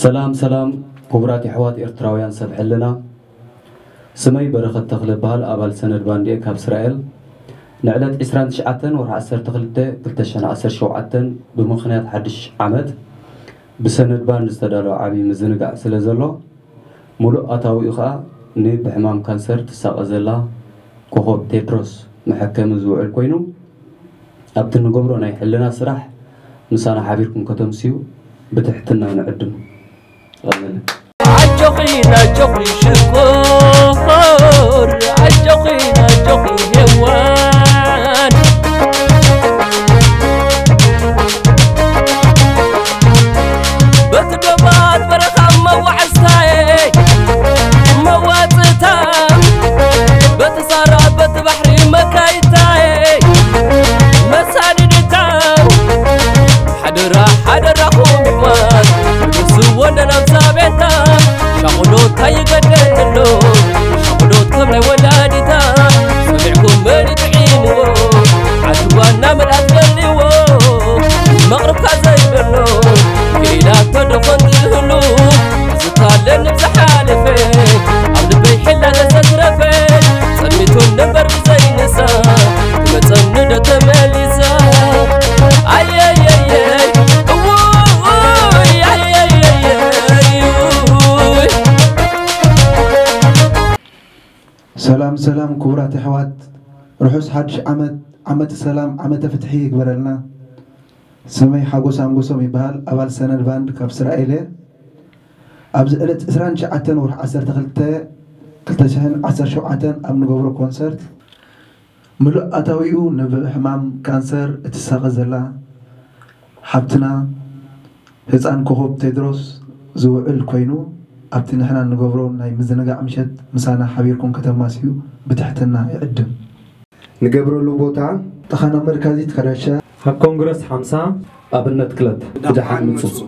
سلام سلام كبرات حوات إرتراويان سبح لنا سمي برخة تخلب بهال أبال سند باندي كاب إسرائيل نعلت إسران شعاتن ورح أسر تخلته قلتشان أسر شوعاتن بمخنيات حدش عمد بسند باند استدالو عبي مزنقع سلازلو ملو أتاوي إخاء ني بحمام كانسر تساق أزلا كوخوب تيتروس محكم زوع الكوينو أبتن قبرو ناي حلنا سرح مسانا حبيركم كتمسيو بتحتنا نعدم عجقينا جقي شكور عجقينا جقي هوان بتدبات برخام موعستاي مواتتام بتصارات بتبحري مكايتاي مساندتام حدرا خومي مان سوانا نمسابيتا شغلوت هاي قدنلو شغلوت كمنا ولادتا سمعكم مالي تعينو عدوانا من أثقليو المغرب كازايبلو كيلا تدخن دهلو زكالن بزحالفي عبد بيحلا نسكرفي سميتو النبر بزينسا تمتمنو تماليسا أي سلام سلام كبرات حوات رحوس حدش عمد سلام عمد فتحي يقبرلنا سمي حاقوس عمقوسهم يبهال أول سنة الباند كاب إسرائيلي أبز قلت إسران شعاتن ورح عسر قلت شهن عسر شوعاتن أمن قبرو كونسرت ملو أتاويو نبه حمام كانسر اتساقزلا حبتنا هزان كوخوب تيدروس زوعل كوينو أبتنا حنا نقبرو ناي مزنقع مشت مسانا حبيركم كتماسيو بتحتنا يقدم نقبرو له بوتا تخانا مركزي تخرجها كونغرس 5 أبنت كلت دحان مصو